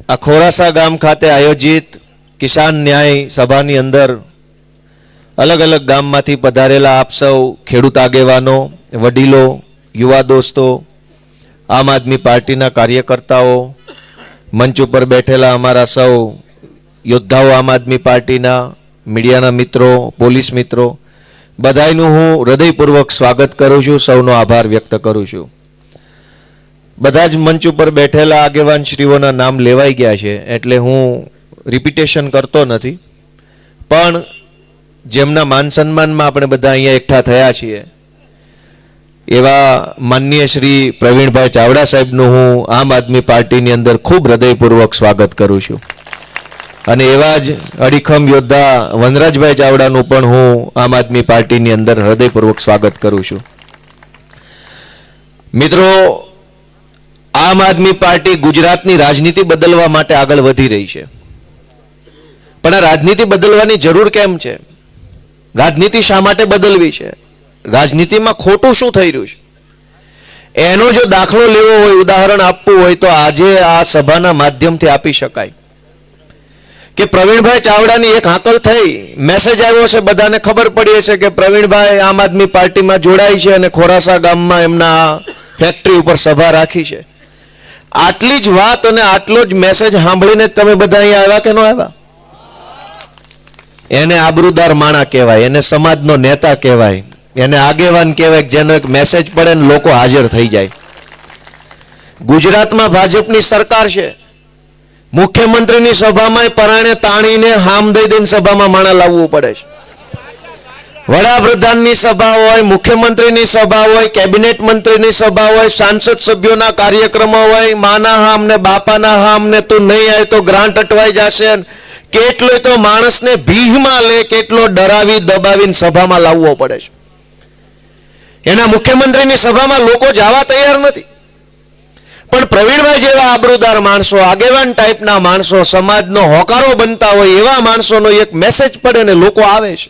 આ ખોરાસા ગામ ખાતે આયોજિત કિસાન ન્યાય સભાની અંદર અલગ અલગ ગામમાંથી પધારેલા આપ સૌ ખેડૂત આગેવાનો, વડીલો, યુવા દોસ્તો, આમ આદમી પાર્ટીના કાર્યકર્તાઓ, મંચ ઉપર બેઠેલા અમારા સૌ યોદ્ધાઓ આમ આદમી પાર્ટીના, મીડિયાના મિત્રો, પોલીસ મિત્રો, બધાયનું હું હૃદયપૂર્વક સ્વાગત કરું છું, સૌનો આભાર વ્યક્ત કરું છું। બધા જ મંચ ઉપર બેઠેલા આગેવાન શ્રીઓના નામ લેવાઈ ગયા છે એટલે હું રિપીટેશન કરતો નથી, પણ જેમના માન સન્માનમાં આપણે બધા અહીંયા એકઠા થયા છીએ એવા માનનીય શ્રી પ્રવીણભાઈ ચાવડા સાહેબનું હું આમ આદમી પાર્ટીની અંદર ખૂબ હૃદયપૂર્વક સ્વાગત કરું છું અને એવા જ અડીખમ યોદ્ધા વનરાજભાઈ ચાવડાનું પણ હું આમ આદમી પાર્ટીની અંદર હૃદયપૂર્વક સ્વાગત કરું છું। મિત્રો, આમ આદમી પાર્ટી ગુજરાતની રાજનીતિ બદલવા માટે આગળ વધી રહી છે, પણ આ રાજનીતિ બદલવાની જરૂર કેમ છે? રાજનીતિ શા માટે બદલવી છે? રાજનીતિમાં ખોટું શું થઈ રહ્યું છે? એનો જો દાખલો લેવો હોય, ઉદાહરણ આપવું હોય તો આજે આ સભાના માધ્યમથી આપી શકાય કે પ્રવીણભાઈ ચાવડાની એક હાકલ થઈ, મેસેજ આવ્યો છે, બધાને ખબર પડી છે કે પ્રવીણભાઈ આમ આદમી પાર્ટીમાં જોડાય છે અને ખોરાસા ગામમાં એમના ફેક્ટરી ઉપર સભા રાખી છે। આટલી જ વાત અને આટલો જ મેસેજ સાંભળીને તમે બધા અહીંયા આવ્યા કે ન આવ્યા? એને આબરૂદાર માણા કહેવાય, એને સમાજનો નેતા કહેવાય, એને આગેવાન કહેવાય, જેનો એક મેસેજ પડે ને લોકો હાજર થઈ જાય। ગુજરાતમાં ભાજપની સરકાર છે, મુખ્યમંત્રીની સભામાં પરાણે તાણીને હામ દઈ દઈને સભામાં માણા લાવવું પડે છે। વડાપ્રધાનની સભા હોય, મુખ્યમંત્રીની સભા હોય, કેબિનેટ મંત્રીની સભા હોય, સાંસદ સભ્યોના કાર્યક્રમો હોય, માના હામ ને બાપાના હામ ને તું નહીં આવે તો ગ્રાન્ટ અટવાઈ જશે, કેટલો તો માણસને ભીહમાં લે, કેટલો ડરાવી દબાવીને સભામાં લાવવો પડે છે। એના મુખ્યમંત્રીની સભામાં લોકો જવા તૈયાર નથી, પણ પ્રવીણભાઈ જેવા આબરૂદાર માણસો, આગેવાન ટાઈપના માણસો, સમાજનો હોકારો બનતા હોય એવા માણસોનો એક મેસેજ પડે ને લોકો આવે છે।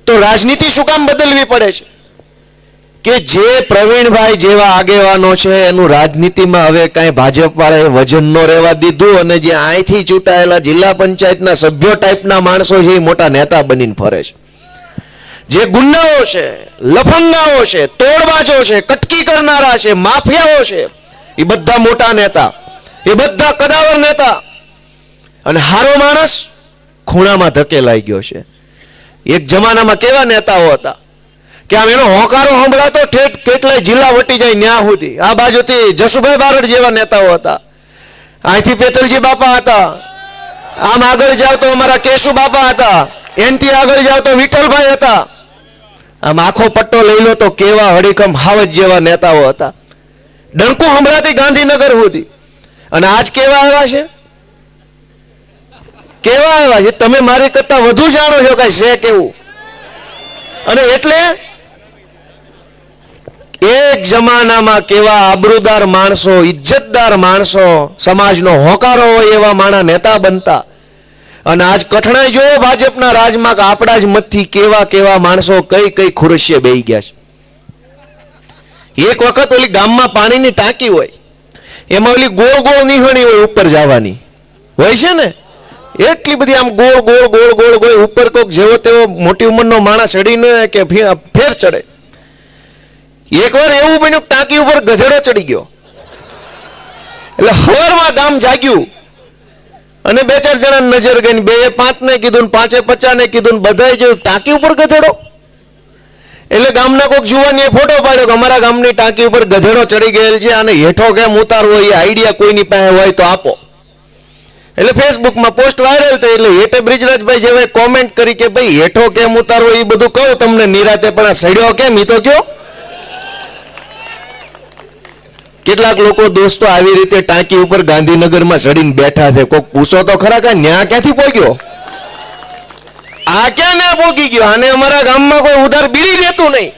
તો રાજનીતિ શું કામ બદલવી પડે છે કે જે પ્રવીણભાઈ જેવા આગેવાનો છે એનું રાજનીતિમાં હવે કાંઈ ભાજપ વાળાએ વજન ન રહેવા દીધું અને જે અહીંથી ચૂંટાયેલા જિલ્લા પંચાયતના સભ્યો ટાઈપના માણસો છે એ મોટા નેતા બનીને ફરે છે। જે ગુંડાઓ છે, લફંગાઓ છે, તોડબાજો છે, કટકી કરનારા છે, માફિયાઓ છે, એ બધા મોટા નેતા, એ બધા કદાવર નેતા, અને હારો માણસ ખૂણામાં ધકેલાઈ ગયો છે। એક જમાનામાં કેવા નેતાઓ હતા કે આમ એનો હોકારો સંભળાતો ઠેઠ કેટલાય જિલ્લા વટી જાય ન્યા સુધી। આ બાજુથી જસુભાઈ બારડ જેવા નેતાઓ હતા, અહીંથી પેતલજી બાપા હતા, આમ આગળ જાવ તો અમારા કેશુ બાપા હતા, એનથી આગળ જાવ તો વિઠ્ઠલભાઈ હતા, આમ આખો પટ્ટો લઈ લો તો કેવા હડીકમ હાવજ જેવા નેતાઓ હતા, ડંકો સંભળાતી ગાંધીનગર સુધી। અને આજ કેવા આવ્યા છે? કેવા આવ્યા છે? તમે મારી કરતા વધુ જાણો છો કઈ છે કેવું? અને એટલે એક જમાનામાં કેવા આબરૂદાર માણસો, ઇજ્જતદાર માણસો, સમાજનો હોકારો હોય એવા માણા નેતા બનતા, અને આજ કઠણાઈ જોયો ભાજપના રાજમાં કે આપણા જ મતથી કેવા કેવા માણસો કઈ કઈ ખુરશીએ બેહી ગયા છે। એક વખત ઓલી ગામમાં પાણીની ટાંકી હોય, એમાં ઓલી ગોળ ગોળ નિહણી હોય ઉપર જવાની હોય છે ને, એટલી બધી આમ ગોળ ગોળ ગોળ ગોળ ગોળ ઉપર કોક જેવો તેવો મોટી ઉંમરનો માણસ ચડીને કે ફેર ચડે। એકવાર એવું બન્યું ટાંકી ઉપર ગધેડો ચડી ગયો, એટલે હવારમાં ગામ જાગ્યું અને બે ચાર જણા નજર ગઈ, બે 5 ને કીધું, 5 50 ને કીધું, બધાએ જોયું ટાંકી ઉપર ગધેડો। એટલે ગામના કોઈક જુવાનીએ ફોટો પાડ્યો કે અમારા ગામની ટાંકી ઉપર ગધેડો ચડી ગયેલ છે, અને હેઠો કેમ ઉતારવો એ આઈડિયા કોઈની પાસે હોય તો આપો। એટલે ફેસબુકમાં પોસ્ટ વાયરલ થઈ, એટલે હેઠે બ્રિજરાજભાઈ જેવાએ કોમેન્ટ કરી કે ભાઈ હેઠો કેમ ઉતારવો એ બધું કહું તમને નિરાતે, પણ આ સડ્યો કેમ એ તો કયો। કેટલાક લોકો દોસ્તો આવી રીતે ટાંકી ઉપર ગાંધીનગરમાં ચડીને બેઠા છે, કોક પૂછો તો ખરા કે ન્યા ક્યાંથી પહોંચ્યો? આ ક્યાં ના પહોંચી ગયો? આને અમારા ગામમાં કોઈ ઉધાર બીડી દેતું નહીં,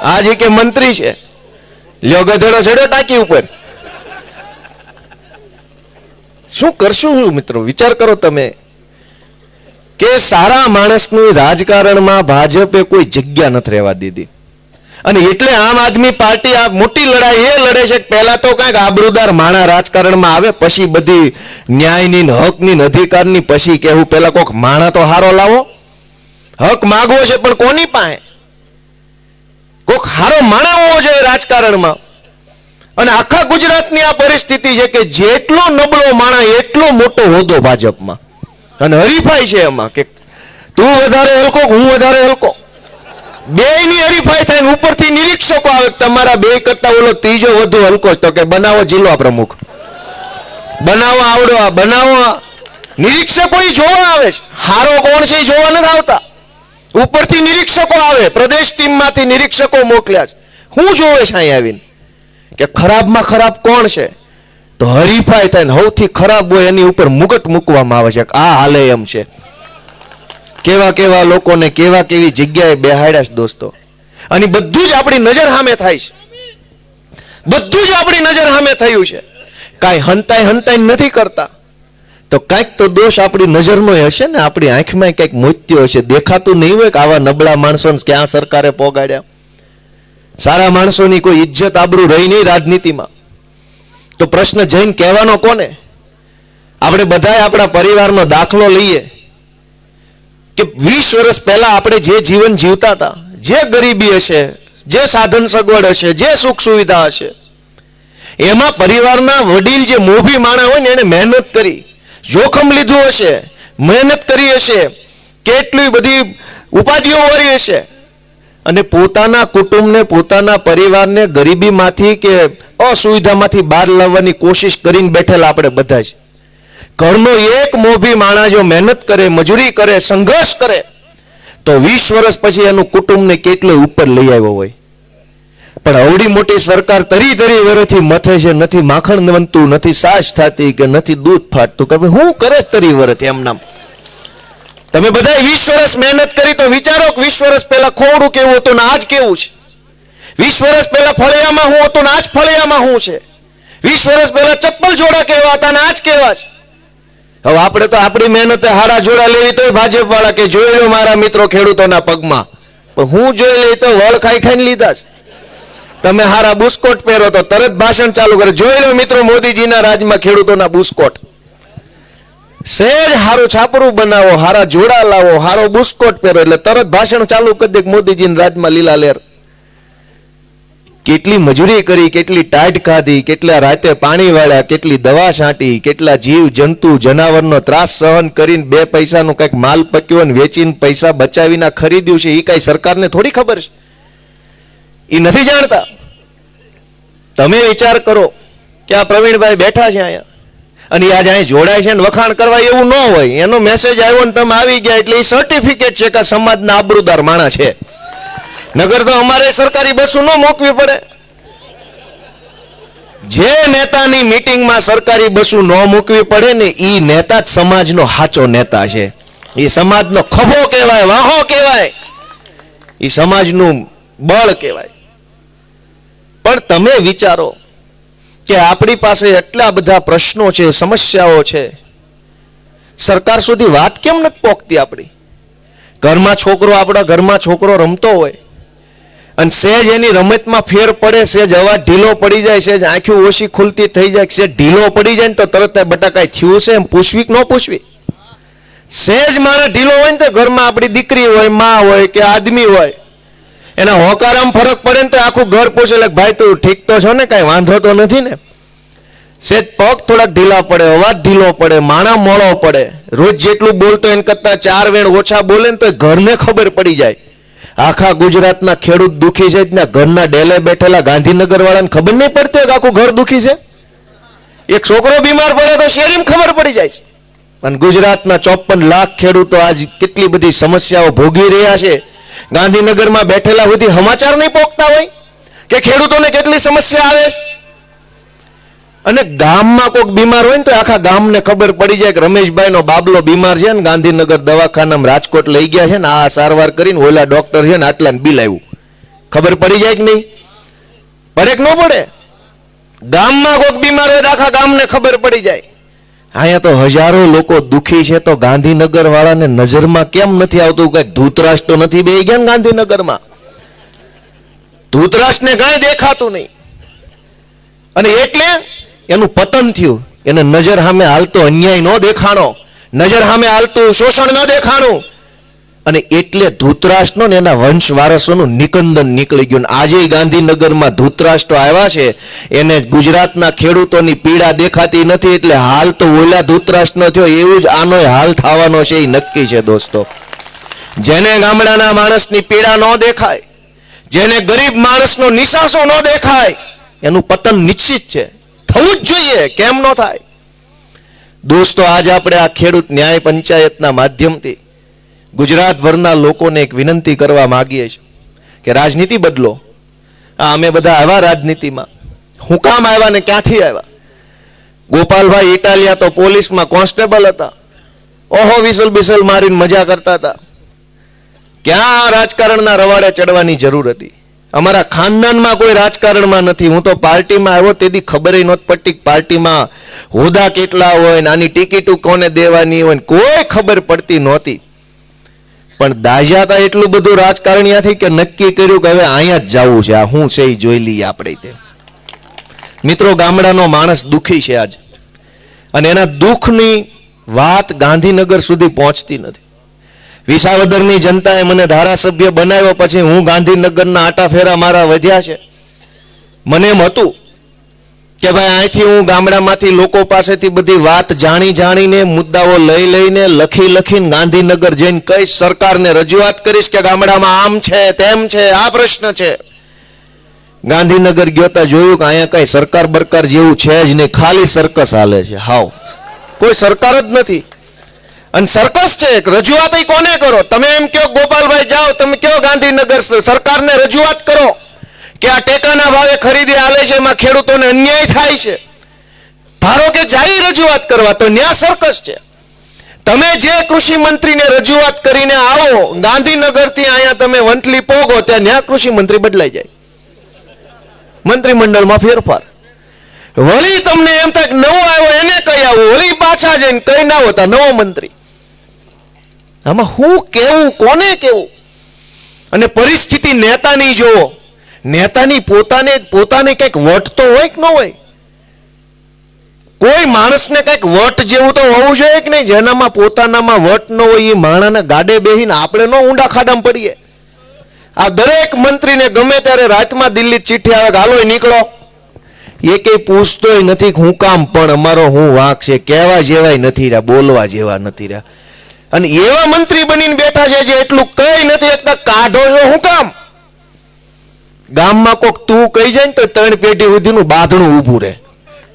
આજે કે મંત્રી છે, લ્યો ગધેડો ચડ્યો ટાંકી ઉપર। શું કરશું મિત્રો? વિચાર કરો તમે કે સારા માણસની રાજકારણમાં ભાજપે કોઈ જગ્યા નથી રહેવા દીધી। અને એટલે આમ આદમી પાર્ટી આ મોટી લડાઈ એ લડે છે કે પહેલા તો કંઈક આબરૂદાર માણા રાજકારણમાં આવે, પછી બધી ન્યાયની ને હકની ને અધિકારની, પછી કેવું પેલા કોક માણા તો હારો લાવો. હક માગવો છે પણ કોની પાસે? કોક હારો માણા હોવો જોઈએ રાજકારણમાં. અને આખા ગુજરાતની આ પરિસ્થિતિ છે કે જેટલો નબળો માણા એટલો મોટો હોદ્દો ભાજપમાં, અને હરીફાઈ છે એમાં કે તું વધારે હલકો હું વધારે હલકો, બેયની હરીફાઈ થાય ને ઉપરથી નિરીક્ષકો આવે તમારા બે કરતા ઓલો ત્રીજો વધુ હલકો, તો કે બનાવો જિલ્લા પ્રમુખ, બનાવો આવડો, બનાવો. નિરીક્ષકો જોવા આવે છે, હારો કોણ છે એ જોવા નથી આવતા. ઉપરથી નિરીક્ષકો આવે, પ્રદેશ ટીમમાંથી નિરીક્ષકો મોકલ્યા છે. હું જોવે છે અહીં આવીને કે ખરાબમાં ખરાબ કોણ છે? તો હરીફાઈ થાય ને સૌથી ખરાબ હોય એની ઉપર મુગટ મૂકવામાં આવે છે. આ હાલે એમ છે. કેવા કેવા લોકોને કેવા કેવી જગ્યાએ બેહાડ્યા છે દોસ્તો. અને બધું જ આપણી નજર સામે થાય છે, બધું જ આપણી નજર સામે થયું છે. કાંઈ હંતાઈ નથી કરતા. તો કાંઈક તો દોષ આપણી નજરનો હશે ને, આપણી આંખમાં કંઈક મોત્યો હશે. દેખાતું નહીં હોય કે આવા નબળા માણસોને ક્યાં સરકારે પોગાડ્યા. સારા માણસોની કોઈ ઇજ્જત આબરૂ રહી નહીં રાજનીતિમાં. તો પ્રશ્ન જઈને કહેવાનો કોને? આપણે બધાએ આપણા પરિવારનો દાખલો લઈએ કે 20 વર્ષ પહેલા આપણે જે જીવન જીવતા હતા, જે ગરીબી હશે, જે સાધન સગવડ હશે, જે સુખ સુવિધા હશે, એમાં પરિવારના વડીલ જે મોભી માણા હોય ને એને મહેનત કરી, જોખમ લીધું હશે, મહેનત કરી હશે, કેટલી બધી ઉપાધિઓ વરી હશે, અને પોતાના કુટુંબને, પોતાના પરિવારને ગરીબીમાંથી કે અસુવિધામાંથી બહાર લાવવાની કોશિશ કરીને બેઠેલા આપણે બધા જ. ઘરનો એક મોભી માણા જો મહેનત કરે, મજૂરી કરે, સંઘર્ષ કરે, તો 20 વર્ષ પછી એનું કુટુંબને કેટલો ઉપર લઈ આવ્યો હોય. પણ અવડી મોટી સરકાર તરી વર્ષથી મથે છે, નથી માખણ બનતું, નથી સાસ થતી, કે નથી દૂધ ફાટતું, કે હું કરે તરી વર્ષથી એમ નામ. તમે બધા 20 વર્ષ મહેનત કરી તો વિચારો કે 20 વર્ષ પહેલા ખોવડું કેવું હતું ને આજ કેવું છે. 20 વર્ષ પહેલા ફળિયામાં હું હતું ને આજ ફળિયામાં હું છે. 20 વર્ષ પહેલા ચપ્પલ જોડા કેવા હતા ને આજ કેવા છે. હવે આપણે તો આપણી મહેનતે હારા જોડા લેવી તોય ભાજપ વાળા કે જોઈ લો મારા મિત્રો ખેડૂતોના પગમાં, પણ હું જોઈ લઈ તો વળ ખાઈ ખાઈને લીધા છે. તમે હારા બુસ્કોટ પહેરો તો તરત ભાષણ ચાલુ કરે, જોઈ લો મિત્રો મોદીજીના રાજમાં ખેડૂતોના બુસ્કોટ. સહેજ હારું છાપરું બનાવો, હારા જોડા લાવો, હારો બુસ્કોટ પહેરો એટલે તરત ભાષણ ચાલુ કરી દે મોદીજીના રાજમાં લીલા લહેર. કેટલી મજૂરી કરી, કેટલી ટાઈટ ખાધી, કેટલા રાતે પાણી વાળ્યા, કેટલી દવા છાંટી, કેટલા જીવ જંતુ જનાવરનો ત્રાસ સહન કરીને 2 પૈસાનું કંઈક માલ પક્યો અને વેચીને પૈસા બચાવીને ખરીદ્યું છે. એ કઈ સરકારને થોડી ખબર છે? એ નથી જાણતા. તમે વિચાર કરો કે આ પ્રવીણભાઈ બેઠા છે અહીંયા, અને આજે અહીં જોડાય છે ને વખાણ કરવા એવું ન હોય. એનો મેસેજ આવ્યો ને તમે આવી ગયા એટલે એ સર્ટિફિકેટ છે કે સમાજના આબરૂદાર માણસ છે. નગર તો અમારે સરકારી બસો ન મોકવી પડે. જે નેતાની મીટિંગમાં સરકારી બસો ન મૂકવી પડે ને એ નેતા જ સમાજનો સાચો નેતા છે. એ સમાજનો ખભો કહેવાય, વાહો કહેવાય, એ સમાજનું બળ કહેવાય. પણ તમે વિચારો કે આપણી પાસે એટલા બધા પ્રશ્નો છે, સમસ્યાઓ છે, સરકાર સુધી વાત કેમ નથી પહોંચતી આપણી? ઘરમાં છોકરો, આપણા ઘરમાં છોકરો રમતો હોય અને સહેજ એની રમતમાં ફેર પડે, સહેજ અવાજ ઢીલો પડી જાય, સહેજ આંખો ઓછી ખુલતી થઈ જાય, સહેજ ઢીલો પડી જાય ને તો તરત બટા કાંઈ થયું છે એમ પૂછવી કે ન પૂછવી? સહેજ માણસ ઢીલો હોય ને તો ઘરમાં આપણી દીકરી હોય, માં હોય કે આદમી હોય, એના હોકારામાં ફરક પડે ને તો આખું ઘર પૂછે એટલે ભાઈ તું ઠીક તો છો ને, કાંઈ વાંધો તો નથી ને? સહેજ પગ થોડાક ઢીલા પડે, અવાજ ઢીલો પડે, માણા મોળો પડે, રોજ જેટલું બોલતો એને કરતા 4 વેણ ઓછા બોલે ને તો ઘરને ખબર પડી જાય. આખા ગુજરાતના ખેડૂત દુખી છે, ઘરના ડેલે બેઠેલા ગાંધીનગર વાળાને ખબર નહીં પડતી કે આખું ઘર દુખી છે. એક છોકરો બીમાર પડે તો શેરીમાં ખબર પડી જાય છે. અને ગુજરાતના 54 લાખ ખેડૂતો આજ કેટલી બધી સમસ્યાઓ ભોગવી રહ્યા છે. ગાંધીનગરમાં બેઠેલા સુધી સમાચાર નહીં પહોંચતા હોય કે ખેડૂતોને કેટલી સમસ્યા આવે છે. અને ગામમાં કોઈક બીમાર હોય ને તો આખા ગામને ખબર પડી જાય કે રમેશભાઈનો બાબલો બીમાર છે ને ગાંધીનગર દવાખાનામાં રાજકોટ લઈ ગયા છે ને આ સારવાર કરીને ઓલા ડોક્ટર છે ને આટલાને બિલ આવ્યું. ખબર પડી જાય કે નહીં? પડે કે ન પડે? ગામમાં કોઈક બીમાર હોય તો આખા ગામને ખબર પડી જાય. અહીંયા તો હજારો લોકો દુખી છે તો ગાંધીનગર વાળાને નજરમાં કેમ નથી આવતું? કઈ ધૂતરાજ તો નથી બેહી ગયા ને ગાંધીનગરમાં? ધૂતરાષ્ટ્રને કાંઈ દેખાતું નહીં, અને એટલે એનું પતન થયું. એને નજર સામે હાલતો અન્યાય ન દેખાણો, નજર સામે હાલતું શોષણ ન દેખાણું, અને એટલે ધૂતરાષ્ટ્રનો ને એના વંશ વારસોનું નિકંદન નીકળી ગયું. આજે ગાંધીનગરમાં ધૂતરાષ્ટ્રો આવ્યા છે, એને ગુજરાતના ખેડૂતોની પીડા દેખાતી નથી, એટલે હાલ તો ઓલા ધૂતરાષ્ટ્રનો થયો એવું જ આનો હાલ થવાનો છે, એ નક્કી છે દોસ્તો. જેને ગામડાના માણસની પીડા ન દેખાય, જેને ગરીબ માણસનો નિશાસો ન દેખાય, એનું પતન નિશ્ચિત છે, થવું જ જોઈએ. કેમ ન થાય દોસ્તો? આજે આપણે આ ખેડૂત ન્યાય પંચાયતના માધ્યમથી ગુજરાતભરના લોકોને એક વિનંતી કરવા માંગીએ છીએ કે રાજનીતિ બદલો. અમે બધા આવ્યા રાજનીતિમાં, હું કામ આવ્યા ને ક્યાંથી આવ્યા? ગોપાલભાઈ ઇટાલિયા તો પોલીસમાં કોન્સ્ટેબલ હતા, ઓહો વિસલ બિસલ મારીને મજા કરતા હતા. ક્યાં રાજકારણના રવાડે ચડવાની જરૂર હતી? અમારા ખાનદાનમાં કોઈ રાજકારણમાં નથી. હું તો પાર્ટીમાં આવ્યો તેથી ખબર નહોતી પડતી પાર્ટીમાં હોદ્દા કેટલા હોય, નાની ટિકિટો કોને દેવાની હોય, કોઈ ખબર પડતી નહોતી. પણ દાજાતા એટલું બધું રાજકારણિયાથી કે નક્કી કર્યું કે હવે અહીંયા જ જવું છે, આ હું છે એ જોઈ લઈએ આપણે. તે મિત્રો, ગામડાનો માણસ દુઃખી છે આજ, અને એના દુઃખની વાત ગાંધીનગર સુધી પહોંચતી નથી. વિસાવદરની જનતાએ મને ધારાસભ્ય બનાવ્યો, પછી હું ગાંધીનગરના આટા ફેરા મારા વધ્યા છે. મને એમ હતું કે ભાઈ અહીંથી હું ગામડામાંથી લોકો પાસેથી બધી વાત જાણી જાણીને, મુદ્દાઓ લઈ લઈને, લખી લખીને ગાંધીનગર જઈને કઈશ, સરકારને રજૂઆત કરીશ કે ગામડામાં આમ છે, તેમ છે, આ પ્રશ્ન છે. ગાંધીનગર ગયો તા જોયું કે અહીંયા કઈ સરકાર બરકાર જેવું છે જ નહીં, ખાલી સર્કસ હાલે છે. હાવ કોઈ સરકાર જ નથી, અને સર્કસ છે. રજૂઆત કોને કરો? તમે એમ કહો ગોપાલભાઈ જાઓ, તમે કહો ગાંધીનગર સરકારને રજૂઆત કરો કે આ ટેકાના ભાવે ખરીદી આલે છે, એમાં ખેડૂતોને અન્યાય થાય છે. ધારો કે જાય રજૂઆત કરવા, તો ન્યા સર્કસ છે. તમે જે કૃષિ મંત્રીને રજૂઆત કરીને આવો ગાંધીનગરથી અહીંયા તમે વંથલી પોગો, ત્યાં ન્યા કૃષિ મંત્રી બદલાઈ જાય, મંત્રીમંડળમાં ફેરફાર. વળી તમને એમ થાય નવો આવ્યો એને કઈ આવું, વળી પાછા જઈને કઈ ના હોતા નવો મંત્રી. આમાં હું કેવું, કોને કેવું? અને પરિસ્થિતિ નેતાની જોવો, નેતાની પોતાને કઈક વટ તો હોય કે ન હોય? કોઈ માણસને કઈક વટ જેવું તો હોવું જોઈએ કે નહીં? જેનામાં પોતાનામાં વટ ન હોય એ માણાના ગાડે બેહીને આપણે ન ઊંડા ખાડામાં પડીએ. આ દરેક મંત્રીને ગમે ત્યારે રાતમાં દિલ્હી ચિઠ્ઠી આવે કે હાલો નીકળો, એ કઈ પૂછતોય નથી હું કામ, પણ અમારો હું વાંક છે, કહેવા જેવાય નથી રહ્યા, બોલવા જેવા નથી રહ્યા. અને એવા મંત્રી બનીને બેઠા છે જે એટલું કઈ નથી એકતા, કાઢો છો હું કામ? ગામમાં કોક તું કહી જાય ને તો 3 પેઢી સુધીનું બાંધણું ઊભું રહે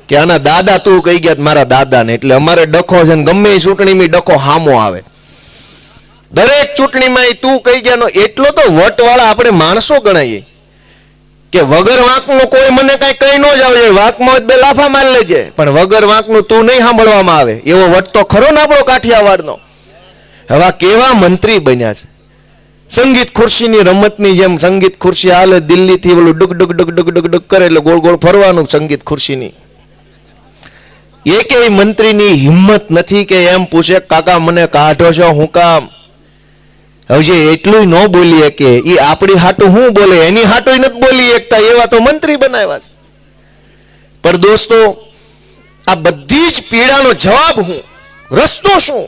કે આના દાદા તું કહી ગયા મારા દાદાને. એટલે અમારે ડખો છે ને ગમે એ ચૂંટણીમાં ડખો હામો આવે, દરેક ચૂંટણીમાં એ તું કહી ગયા. એટલો તો વટવાળા આપણે માણસો ગણાઈએ કે વગર વાંકનું કોઈ મને કઈ કઈ ન જાવ, વાંકમાં બે લાફા મારી લેજે, પણ વગર વાંકનું તું નહીં સાંભળવામાં આવે. એવો વટ તો ખરો ને આપણો કાઠિયાવાડનો. હવે કેવા મંત્રી બન્યા છે? સંગીત ખુરશીની રમતની જેમ સંગીત ખુરશી હાલે, દિલ્હીથી ઓલું ડુક ડુક ડુક ડુક ડુક ડુક કરે એટલે ગોળ ગોળ ફરવાનું સંગીત ખુરશીની. એકેય મંત્રીની હિંમત નથી કે એમ પૂછે કાકા મને કાઢો છો હું કામ? હવે જે એટલું ન બોલીએ કે એ આપણી હાટું હું બોલે, એની હાટું નથી બોલી એકતા, એવા તો મંત્રી બનાવ્યા છે. પણ દોસ્તો, આ બધી જ પીડાનો જવાબ હું, રસ્તો શું?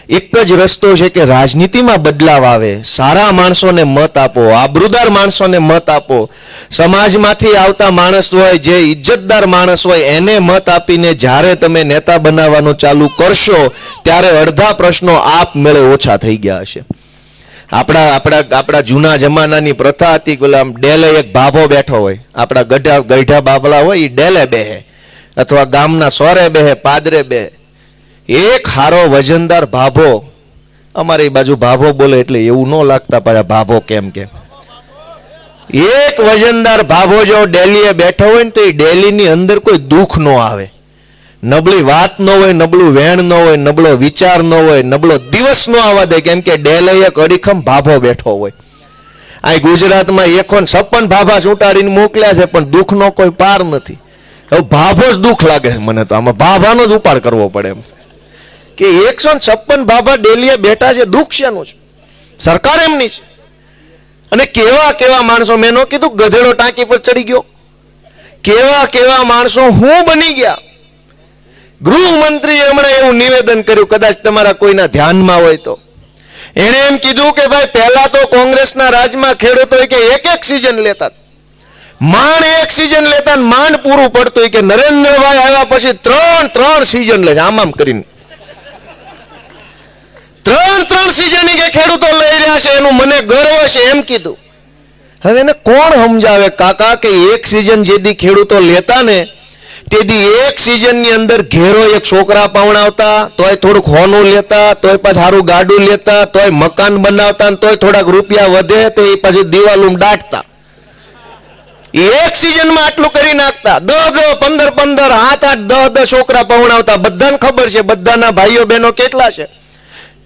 એક જ રસ્તો છે કે રાજનીતિમાં બદલાવ આવે, સારા માણસોને મત આપો, આબરૂદાર માણસોને મત આપો. સમાજમાંથી આવતા માણસ હોય, જે ઇજ્જતદાર માણસ હોય, એને મત આપીને જ્યારે તમે નેતા બનાવવાનું ચાલુ કરશો ત્યારે અડધા પ્રશ્નો આપમેળે ઓછા થઈ ગયા હશે. આપણા જૂના જમાનાની પ્રથા હતી, ગુલામ ડેલે એક ભાભો બેઠો હોય, આપણા ગઢા બાબલા હોય એ ડેલે બેહે, અથવા ગામના સોરે બેહે, પાદરે બેહે. એક હારો વજનદાર ભાભો, અમારી બાજુ ભાભો બોલે એટલે એવું ન લાગતા પાછા ભાભો કેમ કે, એક વજનદાર ભાભો જો ડેલીએ બેઠો હોય ને તો એ ડેલીની અંદર કોઈ દુઃખ ન આવે, નબળી વાત ન હોય, નબળું વેણ ન હોય, નબળો વિચાર ન હોય, નબળો દિવસ ન આવવા દે, કેમ કે ડેલે એક અડીખમ ભાભો બેઠો હોય. અહીં ગુજરાતમાં 156 ભાભા ચૂંટાડીને મોકલ્યા છે, પણ દુઃખનો કોઈ પાર નથી. હવે ભાભો જ દુઃખ લાગે છે મને તો, આમાં ભાભાનો જ ઉપાડ કરવો પડે એમ કે 156 ભાભા ડેલીએ બેઠા છે, દુઃખ શેનું છે? સરકાર એમની છે. અને કેવા કેવા માણસો, મેં ન કીધું ગધેડો ટાંકી પર ચડી ગયો, કેવા કેવા માણસો હું બની ગયા. ગૃહમંત્રીએ હમણાં એવું નિવેદન કર્યું, કદાચ તમારા કોઈના ધ્યાનમાં હોય તો. એણે એમ કીધું કે ભાઈ પહેલા તો કોંગ્રેસના રાજમાં ખેડૂતો કે એક સિઝન લેતા, માંડ એક સિઝન લેતા, માંડ પૂરું પડતું, કે નરેન્દ્રભાઈ આવ્યા પછી ત્રણ સિઝન લે છે, આમ કરીને ત્રણ સિઝન કે ખેડૂતો લઈ રહ્યા છે, એનું મને ગર્વ છે એમ કીધું. હવે એને કોણ સમજાવે કાકા કે એક સિઝન જેદી ખેડૂતો લેતા ને તેથી એક સિઝન ની અંદર ઘેરો એક છોકરા પાવણાવતા, તોય થોડુંક હોનું લેતા, તોય પાછું સારું ગાડું લેતા, તોય મકાન બનાવતા, તોય થોડાક રૂપિયા વધે તો એ પાછું દિવાલું દાટતા. એક સિઝનમાં આટલું કરી નાખતા, 10 15 7 8 10 છોકરા પવણાવતા. બધાને ખબર છે બધાના ભાઈઓ બહેનો કેટલા છે.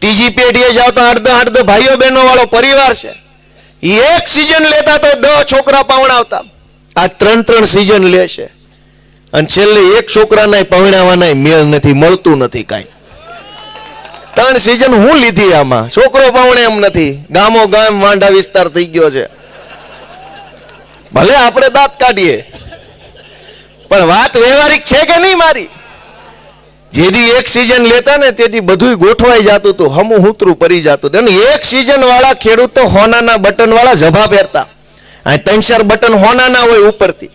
ત્રીજી પેઢીએ જાવ તો 8 ભાઈઓ બહેનો વાળો પરિવાર છે. એક સિઝન લેતા તો 10 છોકરા પવણાવતા. આ 3 સિઝન લે છે અને છેલ્લે એક છોકરાના પવણાવવાના મેળ નથી, મળતું નથી કાંઈ. 3 સિઝન હું લીધી આમાં, છોકરો પવણે એમ નથી. ગામો ગામ વાંઢા વિસ્તાર થઈ ગયો છે. ભલે આપણે દાંત કાઢીએ પણ વાત વ્યવહારિક છે કે નહીં મારી? જેથી એક સિઝન લેતા ને તેથી બધું ગોઠવાઈ જતું હતું, હમું હુતરું પડી જતું હતું. એક સિઝન વાળા ખેડૂત તો હોનાના બટન વાળા ઝભા પહેરતા, આ 3-4 બટન હોનાના હોય ઉપરથી.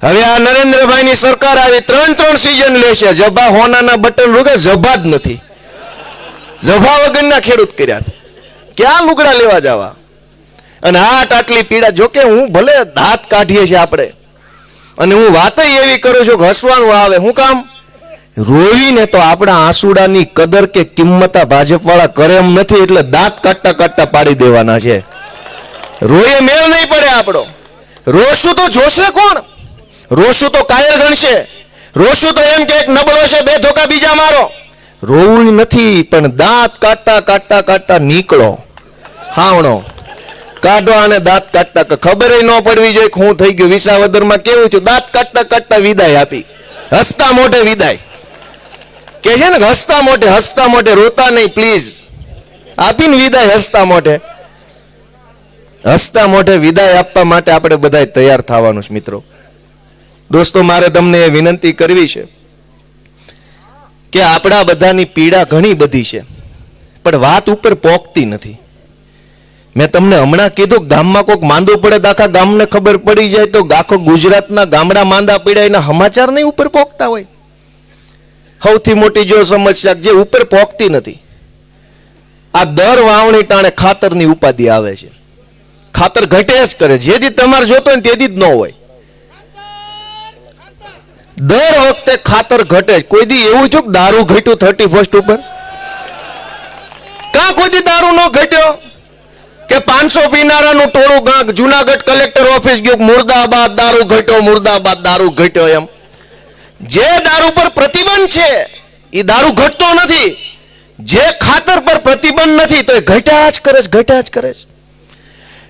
હવે આ નરેન્દ્રભાઈની સરકાર આવી 3 સિઝન લેશે, ઝભા હોનાના બટન રૂકે ઝભા જ નથી, ઝભા વગરના ખેડૂત કર્યા. ક્યાં લુગડા લેવા જવા? અને આટલી પીડા. જોકે હું ભલે દાંત કાઢીએ છીએ આપણે, અને હું વાત એવી કરું છું કે હસવાનું આવે. હું કામ? રોવીને તો આપણા આંસુડાની કદર કે કિંમત ભાજપ વાળા કરે એમ નથી, એટલે દાંત કાઢતા કાઢતા પાડી દેવાના છે. રોયે મેળ નહીં પડે આપણો. રોશું તો જોશે કોણ? રોશું તો કાયર ગણશે. રોશું તો એમ કે એક નબળો છે, 2 ધોકા બીજા મારો. રોવું નથી, પણ દાંત કાઢતા કાઢતા કાઢતા નીકળો. હાવણો કાઢો અને દાંત કાઢતા. ખબર ન પડવી જોઈએ કે હું થઈ ગયું. વિસાવદરમાં કેવું થયું? દાંત કાઢતા કાઢતા વિદાય આપી, હસતા મોઢે વિદાય. કે છે ને હસતા મોઢે, રોતા નહીં પ્લીઝ. આપીને વિદાય હસતા મોઢે. હસતા મોઢે વિદાય આપવા માટે આપણે બધા તૈયાર થવાનું છે મિત્રો. દોસ્તો, મારે તમને એ વિનંતી કરવી છે કે આપણા બધાની પીડા ઘણી બધી છે, પણ વાત ઉપર પોકતી નથી. મેં તમને હમણાં કીધું, ગામમાં કોઈક માંદું પડે તો આખા ગામને ખબર પડી જાય, તો આખો ગુજરાતના ગામડા માંદા પડ્યા એના સમાચાર નહીં ઉપર પોકતા હોય. સૌથી મોટી જો સમસ્યા જે ઉપર પોકતી નથી, આ દર વાવણી ટાણે ખાતરની ઉપાધિ આવે છે. ખાતર ઘટે જ કરે, જેથી તમારે જોતો હોય તેથી જ ન હોય. દર વખતે ખાતર ઘટે જ. કોઈ દી એવું થયું દારૂ ઘટ્યું 31 ઉપર? કાં કોઈ દી દારૂ ન ઘટ્યો? કે 500 પીનારાનું ટોળું જુનાગઢ કલેક્ટર ઓફિસ ગયું, મુર્દાબાદ દારૂ ઘટ્યો, મુર્દાબાદ દારૂ ઘટ્યો. એમ જે દારૂ પર પ્રતિબંધ છે એ દારૂ ઘટતો નથી. જે ખાતર પર પ્રતિબંધ નથી તો એ ઘટ્યા જ કરે છે.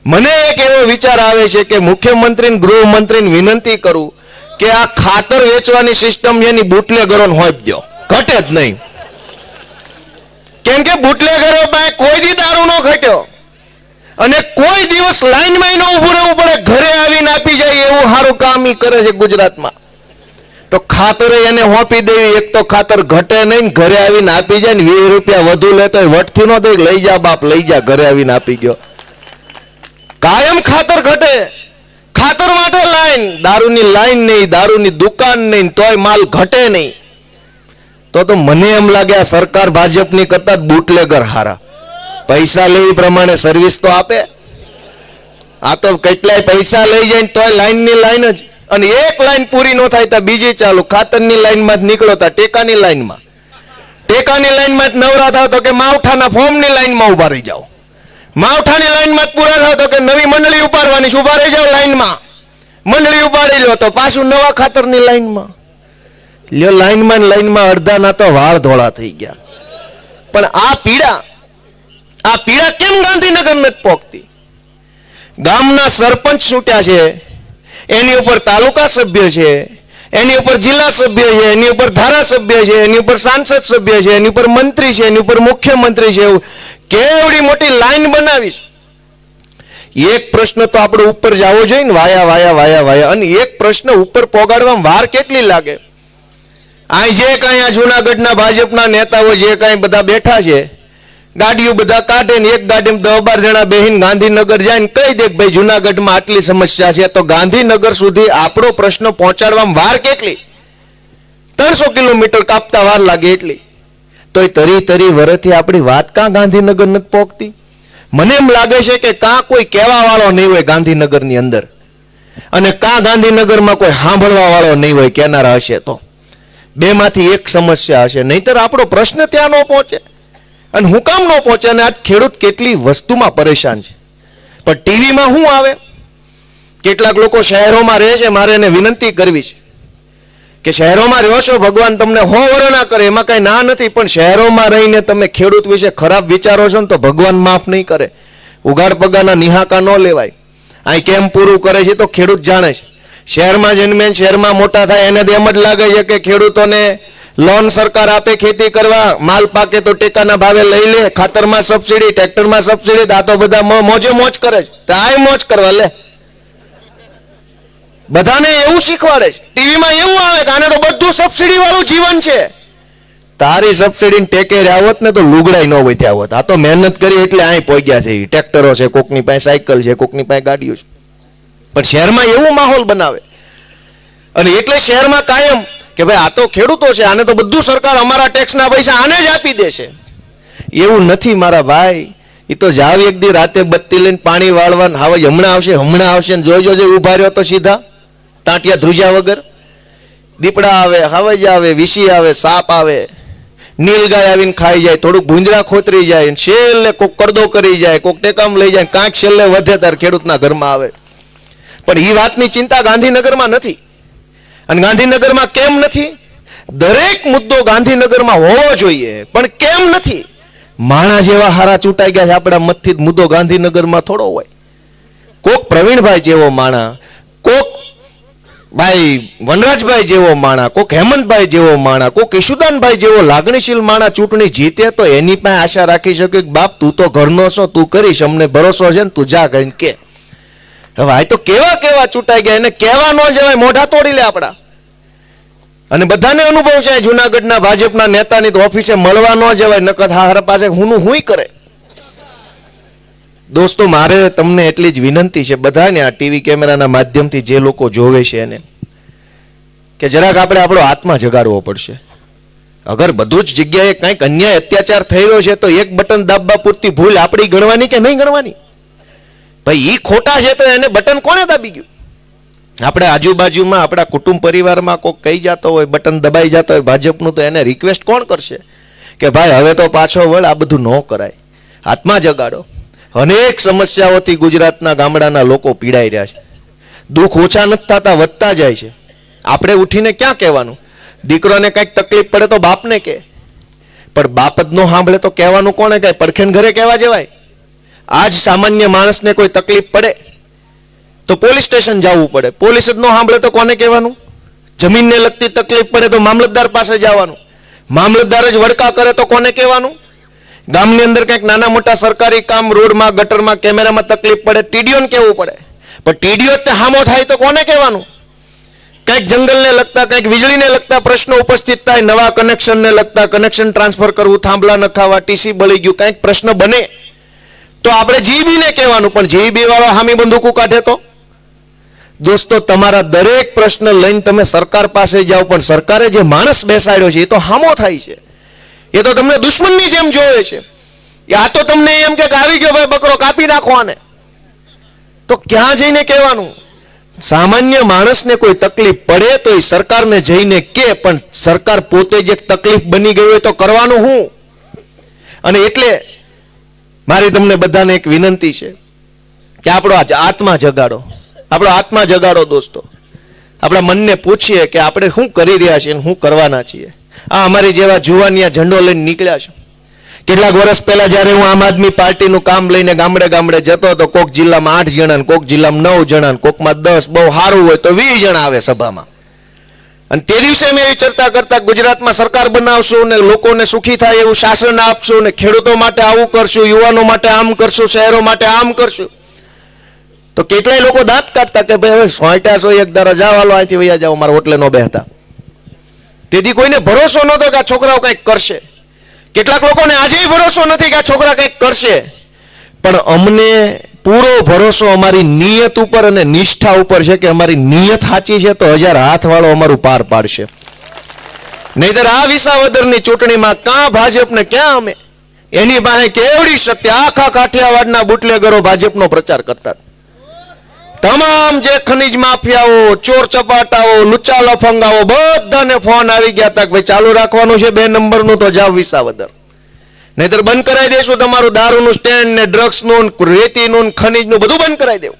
મને એક એવો વિચાર આવે છે કે મુખ્યમંત્રી ગૃહમંત્રીને વિનંતી કરું કે આ ખાતર વેચવાની સિસ્ટમ છે એની બુટલેગરોને હોપ દો, ઘટે જ નહીં. કેમ કે બુટલેગરો પાસે કોઈ દી દારૂ ન ઘટ્યો અને કોઈ દિવસ લાઈનમાં ન ઉભું રહેવું પડે, ઘરે આવીને આપી જાય એવું સારું કામ ઈ કરે છે ગુજરાતમાં. તો ખાતર એને હોપી દેવી. એક તો ખાતર ઘટે નહીં, ઘરે આવીને આપી જાય ને 20 રૂપિયા વધુ લેતો હોય વટથી ન દે, લઈ જા બાપ લઈ જા, ઘરે આવીને આપી ગયો. કાયમ ખાતર ઘટે. ખાતર માટે લાઈન, દારૂની લાઈન નહીં, દારૂની દુકાન નહીં, તોય માલ ઘટે નહીં. તો મને એમ લાગે આ સરકાર ભાજપની કરતા બુટલેગર હારા. પૈસા લે પ્રમાણે સર્વિસ તો આપે. આ તો કેટલાય પૈસા લઈ જાય તોય લાઈનની લાઈન જ. અને એક લાઈન પૂરી ન થાય તો બીજી ચાલુ. ખાતરની લાઈનમાં જ નીકળો તા ટેકાની લાઈનમાં. ટેકાની લાઈનમાં જ નવરા થાવ તો કે માવઠાના ફોર્મની લાઈનમાં ઉભા રહી જાઓ. માવઠાની લાઈનમાં જ પૂરા થાવ તો કે નવી મંડળી ઉપાડવાની, ઉભા રહી જાઓ લાઈનમાં. મંડળી ઉપાડી લો તો પાછું નવા ખાતરની લાઈનમાં લ્યો. લાઈનમાં અડધાના તો વાળ ધોળા થઈ ગયા. પણ આ પીડા કેમ ગાંધીનગર નથી પોકતી? ગામના સરપંચ છૂટ્યા છે, એની ઉપર તાલુકા સભ્ય છે, એની ઉપર જિલ્લા સભ્ય છે, એની ઉપર ધારાસભ્ય છે, એની ઉપર સાંસદ સભ્ય છે, એની ઉપર મંત્રી છે, એની ઉપર મુખ્યમંત્રી છે. કેવડી મોટી લાઈન બનાવીશ. એક પ્રશ્ન તો આપણો ઉપર જવો જોઈએ ને, વાયા વાયા વાયા વાયા, અને એક પ્રશ્ન ઉપર પોગાડવામાં વાર કેટલી લાગે? આ જે કાંઈ આ જુનાગઢના ભાજપના નેતાઓ જે કાંઈ બધા બેઠા છે, ગાડીઓ બધા કાઢે ને એક ગાડીમાં 10-12 જણા બેહીને ગાંધીનગર જાય ને કહી દે કે ભાઈ જુનાગઢમાં આટલી સમસ્યા છે, તો ગાંધીનગર સુધી આપણો પ્રશ્ન પહોંચાડવામાં વાર કેટલી? 300 કિલોમીટર કાપતા વાર લાગે એટલી. તો એ તરી વર્ષથી આપણી વાત કાં ગાંધીનગર નથી પહોંચતી? મને એમ લાગે છે કે કાં કોઈ કહેવા વાળો નહીં હોય ગાંધીનગરની અંદર, અને કાં ગાંધીનગરમાં કોઈ સાંભળવા વાળો નહીં હોય કહેનારા હશે. તો બેમાંથી એક સમસ્યા હશે, નહીતર આપણો પ્રશ્ન ત્યાં ન પહોંચે. અને હું કામ ન પહોંચે? અને આજ ખેડૂત કેટલી વસ્તુમાં પરેશાન છે, પણ ટીવીમાં શું આવે? કેટલાક લોકો શહેરોમાં રહે છે, મારે એને વિનંતી કરવી છે કે શહેરોમાં રહ્યો છો, ભગવાન તમને 100 વર્ષ ના કરે, એમાં કઈ ના નથી, પણ શહેરોમાં રહીને તમે ખેડૂત વિશે ખરાબ વિચારો છો ને તો ભગવાન માફ નહીં કરે. ઉગાડ પગાના નિહાકા ન લેવાય. અહીં કેમ પૂરું કરે છે તો ખેડૂત જાણે છે. શહેરમાં જન્મે શહેરમાં મોટા થાય એને તો એમ જ લાગે છે કે ખેડૂતોને લોન સરકાર આપે ખેતી કરવા, માલ પાકે તો ટેકાના ભાવે લઈ લે, ખાતરમાં સબસિડી, ટ્રેક્ટરમાં સબસિડી, આ તો બધા મોજે મોજ કરે છે. તો આ મોજ કરવા લે, બધાને એવું શીખવાડે છે. ટીવીમાં એવું આવે કે આને તો બધું સબસિડી વાળું જીવન છે. તારી સબસિડી ટેકે રહ્યા હોત ને તો લુગડાઈ ન વધ્યા હોત. આ તો મહેનત કરી એટલે અહીં પહોંચ્યા છે. ટ્રેક્ટરો છે, કોકની પાસે સાયકલ છે, કોકની પાસે ગાડીઓ છે, પણ શહેરમાં એવું માહોલ બનાવે. અને એટલે શહેરમાં કાયમ કે ભાઈ આ તો ખેડૂતો છે, આને તો બધું સરકાર અમારા ટેક્સના પૈસા આને જ આપી દેશે. એવું નથી મારા ભાઈ. એ તો જાવ એક દી રાતે બત્તી લઈને પાણી વાળવાનું, હવે હમણાં આવશે ને જોઈ જોજે ઉભા રહ્યો તો સીધા ટાંટિયા ધ્રુજા વગર. દીપડા આવે, હવજ આવે, વીસી આવે, સાપ આવે, નીલગાય આવીને ખાઈ જાય, થોડુંક ભૂંજરા ખોતરી જાય, છેલ્લે કોક કરદો કરી જાય, કોક ટેકામ લઈ જાય, કાંઈક છેલ્લે વધે તાર ખેડૂતના ઘરમાં આવે. પણ એ વાતની ચિંતા ગાંધીનગરમાં નથી. અને ગાંધીનગરમાં કેમ નથી? દરેક મુદ્દો ગાંધીનગરમાં હોવો જોઈએ, પણ કેમ નથી? માણા જેવા હારા ચૂંટાઈ ગયા છે આપણા મતથી, મુદ્દો ગાંધીનગરમાં થોડો હોય. કોક પ્રવીણભાઈ જેવો માણા, કોક ભાઈ વનરાજભાઈ જેવો માણા, કોક હેમંતભાઈ જેવો માણા, કોક ઈશુદાનભાઈ જેવો લાગણીશીલ માણા ચૂંટણી જીતે તો એની પાસે આશા રાખી શકે કે બાપ તું તો ઘરનો છો, તું કરીશ, અમને ભરોસો છે ને, તું જા કહીને કે. હવે આ તો કેવા ચૂંટાઈ ગયા, એને કહેવા ન જવાય, મોઢા તોડી લે આપડા. અને બધાને અનુભવ છે જુનાગઢના ભાજપના નેતાની તો ઓફિસે મળવા ન જવાય, નકર હારા પાસે હુંય કરે. દોસ્તો, મારે તમને એટલી જ વિનંતી છે બધાને, આ ટીવી કેમેરાના માધ્યમથી જે લોકો જોવે છે એને, કે જરાક આપણે આપણો આત્મા જગાડવો પડશે. અગર બધું જ જગ્યાએ કંઈક અન્યાય અત્યાચાર થઈ રહ્યો છે તો એક બટન દાબવા પૂરતી ભૂલ આપણી ગણવાની કે નહીં ગણવાની? ભાઈ ઈ ખોટા છે તો એને બટન કોને દાબી ગયું? આપણે આજુબાજુમાં આપણા કુટુંબ પરિવારમાં કોઈ કહી જતો હોય, બટન દબાઈ જતો હોય ભાજપનું, તો એને રિક્વેસ્ટ કોણ કરશે કે ભાઈ હવે તો પાછો વળ, આ બધું ન કરાય, આત્મા જગાડો. અનેક સમસ્યાઓથી ગુજરાતના ગામડાના લોકો પીડાઈ રહ્યા છે. દુઃખ ઓછા નથી થતા, વધતા જાય છે. આપણે ઉઠીને ક્યાં કહેવાનું? દીકરોને કંઈક તકલીફ પડે તો બાપને કહે, પણ બાપ જ ન સાંભળે તો કહેવાનું કોને કહે? પડખેન ઘરે કહેવા જવાય? આજ સામાન્ય માણસને કોઈ તકલીફ પડે તો પોલીસ સ્ટેશન જવું પડે, પોલીસ જ ન સાંભળે તો કોને કહેવાનું? જમીનને લગતી તકલીફ પડે તો મામલતદાર પાસે જવાનું, મામલતદાર જ વડકા કરે તો કોને કહેવાનું? ગામની અંદર કંઈક નાના મોટા સરકારી કામ, રોડમાં, ગટરમાં, કેમેરામાં તકલીફ પડે ટીડીઓને કહેવું પડે, પણ ટીડીઓ જ હામો થાય તો કોને કહેવાનું? કંઈક જંગલને લગતા, કંઈક વીજળીને લગતા પ્રશ્નો ઉપસ્થિત થાય, નવા કનેક્શનને લગતા, કનેક્શન ટ્રાન્સફર કરવું, થાંભલા નખાવા, ટીસી બળી ગયું, કંઈક પ્રશ્ન બને તો આપણે જીબીને કહેવાનું, પણ જીબી વાળો હામી બંદૂકો કાઢે તો? દોસ્તો, તમારા દરેક પ્રશ્ન લઈને તમે સરકાર પાસે જાઓ, પણ સરકારે જે માણસ બેસાડ્યો છે એ તો હામો થાય છે, એ તો તમને દુશ્મનની જેમ જોવે છે. આ તો તમને એમ કે આવી ગયો ભાઈ બકરો, કાપી નાખો આને. તો ક્યાં જઈને કહેવાનું? સામાન્ય માણસને કોઈ તકલીફ પડે તો એ સરકારને જઈને કે, પણ સરકાર પોતે જે તકલીફ બની ગઈ હોય તો કરવાનું હું? અને એટલે મારી તમને બધાને એક વિનંતી છે કે આપણો આત્મા જગાડો, આપણો આત્મા જગાડો દોસ્તો. આપણા મનને પૂછીએ કે આપણે શું કરી રહ્યા છીએ, શું કરવાના છીએ. આ અમારી જેવા જુવાનિયા ઝંડો લઈને નીકળ્યા છે. કેટલાક વર્ષ પહેલા જ્યારે હું આમ આદમી પાર્ટીનું કામ લઈને ગામડે ગામડે જતો હતો, કોક જિલ્લામાં 8 જણા, કોક જિલ્લામાં 9 જણા, કોકમાં 10, બહુ સારું હોય તો 20 જણા આવે સભામાં. અને તે દિવસે મેં એવી ચર્ચા કરતા, ગુજરાતમાં સરકાર બનાવશું ને લોકોને સુખી થાય એવું શાસન આપશું ને ખેડૂતો માટે આવું કરશું, યુવાનો માટે આમ કરશું, શહેરો માટે આમ કરશું. તો કેટલાય લોકો દાંત કાઢતા કે ભાઈ હવે સોંટ્યા છો એક ધારા જાવ હાલો અહીંથી વૈયા જાવ, મારા હોટલે નો બેહતા. તેથી કોઈને ભરોસો નહોતો કે આ છોકરાઓ કંઈક કરશે. કેટલાક લોકોને આજે ભરોસો નથી કે આ છોકરા કંઈક કરશે, પણ અમને પૂરો ભરોસો અમારી નિયત ઉપર અને નિષ્ઠા ઉપર છે કે અમારી નિયત સાચી છે તો 1000 હાથ વાળો અમારું પાર પાડશે. નહીતર આ વિસાવદરની ચૂંટણીમાં ક્યાં ભાજપ ને ક્યાં અમે, એની પાસે કેવડી શક્તિ. આખા કાઠિયાવાડના બુટલેગરો ભાજપનો પ્રચાર કરતા. તમામ જે ખનીજ માફિયાઓ, ચોર ચપાટાઓ, લુચ્ચા લફંગાઓ બધાને ફોન આવી ગયા હતા કે ભાઈ ચાલુ રાખવાનું છે 2 નંબરનું તો જાવ વિસાવદર, નહીતર બંધ કરાવી દઈશું તમારું દારૂનું સ્ટેન્ડ ને ડ્રગ્સનું, રેતીનું, ખનીજનું બધું બંધ કરાવી દેવું.